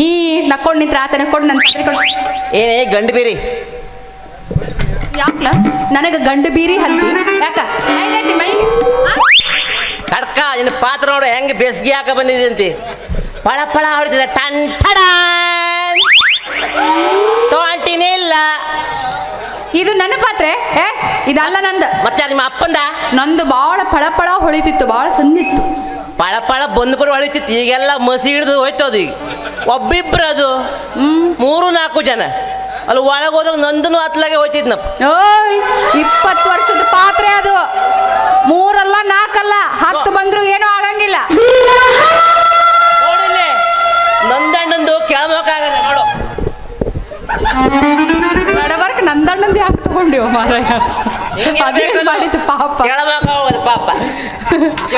ಈ ನಕ್ಕೊಂಡು ನಿಂತ್ರ ಆತನ ಕೊಡು ನನ್ನ ಪಾತ್ರೆ ಕೊಡು. ಏನೇ ಗಂಡು ಬೀರಿ ಯಾಕಲ ನನಗೆ ಗಂಡು ಬೀರಿ ಹತ್ತಿ ಯಾಕ ಮೈಗೆ ಕಡ್ಕ ನಿನ್ನ ಪಾತ್ರ ನೋಡು ಹೆಂಗೆ ಬೇಸಿಗೆ ಹಾಕ ಬಂದಿದೆ ಅಂತಿ ಪಳ ಪಳ ಹೊಡಿತಿದೆ ಟನ್ ಟಡ ತೊಂಟಿನೇ ಇಲ್ಲ. ಇದು ನನ್ನ ಪಾತ್ರೆ ಇದಲ್ಲ ನಂದು. ಮತ್ತೆ ನಿಮ್ಮ ಅಪ್ಪಂದ ನಂದು ಭಾಳ ಫಳ ಫಳ ಹೊಳಿತಿತ್ತು, ಭಾಳ ಚಂದಿತ್ತು. ಪಳ ಪಳ ಬಂದು ಕೂಡ ಹೊಳಿತಿತ್ತು. ಈಗೆಲ್ಲ ಮಸಿ ಹಿಡಿದು ಹೋಯ್ತದು. ಈಗ ಒಬ್ಬಿಬ್ರು ಅದು 3-4 ಜನ ಅಲ್ಲಿ ಒಳಗೆ ಹೋದಾಗ ನಂದನು ಹತ್ಲಾಗೆ ಹೋಯ್ತಿದ್ನಪ್ಪ. ಓಯ್ 20 ವರ್ಷದ ಪಾತ್ರೆ ಅದು. 3 ಅಲ್ಲ 4 ಅಲ್ಲ 10 ಬಂದ್ರು ಏನೂ ಆಗಂಗಿಲ್ಲ. ನೋಡಿಲ್ಲಿ ನಂದಣ್ಣಂದು ಕೆಳಮೋಕಾಗಲ್ಲ ನೋಡು. ನಡಬರ್ಕ್ ನಂದಣ್ಣಂದು ಯಾಕೆ ತಗೊಂಡಿವ ಮಾರಾಯ? ಅದೇನು ಮಾಡಿತ್ತು ಪಾಪ. ಕೆಳಮೋಕ ಹೋಗೋದು ಪಾಪ.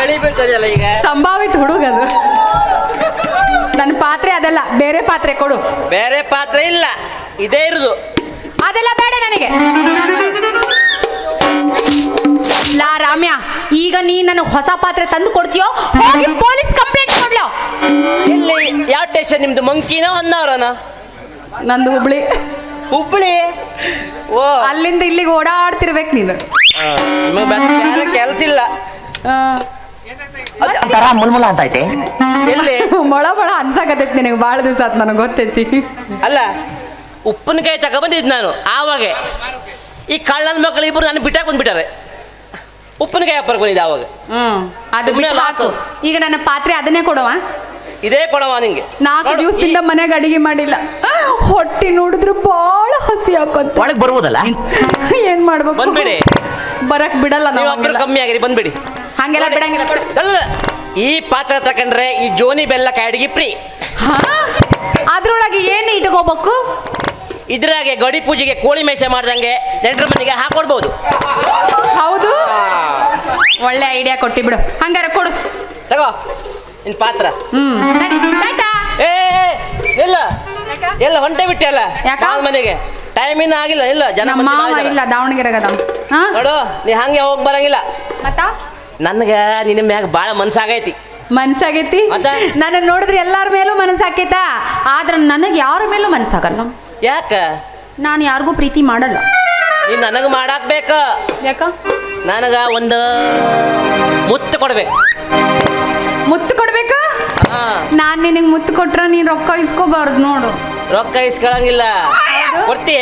ಎಳಿಬೇಕಲ್ಲ ಈಗ. ಸಂಭಾವಿತ ಹುಡುಗದು. ನನ್ನ ಪಾತ್ರೆ ಅದಲ್ಲ, ಬೇರೆ ಪಾತ್ರೆ ಕೊಡು. ಬೇರೆ ಪಾತ್ರೆ ಇಲ್ಲ, ಇದೇ ಇರುದು. ಅದೆಲ್ಲ ಬೇಡ ನನಗೆ. ಲಾ ರಾಮ್ಯ, ಈಗ ನೀ ನನಗೆ ಹೊಸ ಪಾತ್ರೆ ತಂದು ಕೊಡ್ತೀಯೋ ಹೋಗಿ ಪೊಲೀಸ್ ಕಂಪ್ಲೇಂಟ್ ಕೊಡ್ಲೋ. ಎಲ್ಲಿ ಯಾವ ಸ್ಟೇಷನ್ ನಿಮ್ದು? ಮಂಕಿನೋ ಹೊನ್ನಾವರನ? ನಂದು ಹುಬ್ಳಿ. ಹುಬ್ಳಿ? ಓ, ಅಲ್ಲಿಂದ ಇಲ್ಲಿಗೆ ಓಡಾಡ್ತಿರ್ಬೇಕು ನೀನು. ನಿಮಗೆ ಕೆಲಸ ಇಲ್ಲ. ಮುಲ್ಮುಲ ಅಂತ ಐತೆ. ಎಲ್ಲಿ ಮೊಳ ಮೊಳ ಅನ್ಸಾಕತೈತಿ ನಿನಗೆ. ಭಾಳ ದಿವಸ ಆತ್ ನನಗೆ ಗೊತ್ತೈತಿ. ಅಲ್ಲ, ಉಪ್ಪಿನಕಾಯಿ ತಗೊಬಂದಿದ್ದು ನಾನು ಆವಾಗ. ಈ ಕಳ್ಳನ ಮಕ್ಕಳು ಇಬ್ಬರು ನಾನು ಬಿಟ್ಟಾಕ ಬಂದ್ಬಿಟ್ಟಾರೆ. ಉಪ್ಪಿನಕಾಯಿ ವ್ಯಾಪಾರ ಬಂದಿದ್ದೆ ಆವಾಗ. ಅದು ಬಿಟ್ಟು ಹಾಕು. ಈಗ ನನ್ನ ಪಾತ್ರೆ ಅದನ್ನೇ ಕೊಡುವ. ಇದೇ ಕೊಡವ ನಿಂಗೆ. 4 ದಿವಸದಿಂದ ಮನೆಗೆ ಅಡಿಗೆ ಮಾಡಿಲ್ಲ. ಹೊಟ್ಟಿ ನೋಡಿದ್ರೆ ಭಾಳ ಹಸಿ ಹಾಕಂತ. ಒಳಗೆ ಬರ್ಬೋದಲ್ಲ? ಏನ್ ಮಾಡ್ಬೇಕು? ಬಂದ್ಬಿಡಿ. ಬರಕ್ ಬಿಡಲ್ಲ ನೀವು ನಾವು. ಒಬ್ಬರು ಕಮ್ಮಿ ಆಗಿರಿ, ಬಂದ್ಬಿಡಿ. ಹಂಗೆಲ್ಲ ಬಿಡಂಗಿಲ್ಲ ಕೊಡು. ಅಲ್ಲ, ಈ ಪಾತ್ರ ತಕೊಂಡ್ರೆ ಈ ಜೋನಿ ಬೆಲ್ಲ ಅಡಿಗೆ ಫ್ರೀ. ಅದ್ರೊಳಗೆ ಏನು ಇಟ್ಕೋಬೇಕು? ಇದ್ರಾಗೆ ಗಡಿ ಪೂಜೆಗೆ ಕೋಳಿ ಮೇಷ ಮಾಡ್ದಂಗೆ ನೆಂಟರ ಮನೆಗೆ ಹಾಕೊಡ್ಬೋದು. ಹೌದು, ಒಳ್ಳೆ ಐಡಿಯಾ ಕೊಟ್ಟಿ ಬಿಡು. ಹಂಗಾರ ಕೊಡು. ತಗೋ ನಿನ್ ಪಾತ್ರ. ನಡಿ, ಟಾಟಾ. ಏ ಇಲ್ಲ ಎಲ್ಲ ಹೊಂಟೆ ಬಿಟ್ಟೆ ಅಲ್ಲ ಯಾಕ? ಮನೆಗೆ ಟೈಮ್ ಇನ್ನ ಆಗಿಲ್ಲ. ಇಲ್ಲ ಜನ ನಮ್ಮ ಮಾವ ಇಲ್ಲ, ದಾವಣಗೆರೆಗದ. ನೋಡು, ನೀ ಹಂಗೆ ಹೋಗಿ ಬರಂಗಿಲ್ಲ. ಮತ್ತ ನನ್ಗ ನಿನ್ನ ಮ್ಯಾಗ ಬಾಳ ಮನ್ಸಾಗೈತಿ. ಮನ್ಸಾಗೈತಿ? ನನ್ನ ನೋಡಿದ್ರೆ ಎಲ್ಲಾರ ಮೇಲೂ ಮನಸ್ಸಾಕೈತ. ಆದ್ರೆ ನನಗೆ ಯಾರ ಮೇಲೂ ಮನಸ್ಸಾಗಲ್ಲ. ಯಾಕ? ನಾನು ಯಾರಿಗೂ ಪ್ರೀತಿ ಮಾಡಲ್ಲ. ನೀನ್ ನನಗ ಮಾಡಾಕ್ ಬೇಕ. ಯಾಕ? ನನಗ ಒಂದು ಮುತ್ತು ಕೊಡ್ಬೇಕು. ಮುತ್ತು ಕೊಡ್ಬೇಕಾ? ನಾನ್ ನಿನಗೆ ಮುತ್ತು ಕೊಟ್ರ ನೀನ್ ರೊಕ್ಕ ಇಸ್ಕೋಬಾರ್ದು ನೋಡು. ರೊಕ್ಕ ಇಸ್ಕೊಳಂಗಿಲ್ಲ. ಕೊಡ್ತೀಯ?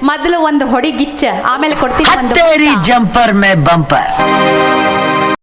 ಮೊದಲು ಒಂದು ಹೊಡಿ ಗಿಚ್ಚ, ಆಮೇಲೆ ಕೊಡ್ತೀನಿ ಒಂದು ಜಂಪರ್ ಮೇ ಬಂಪರ್.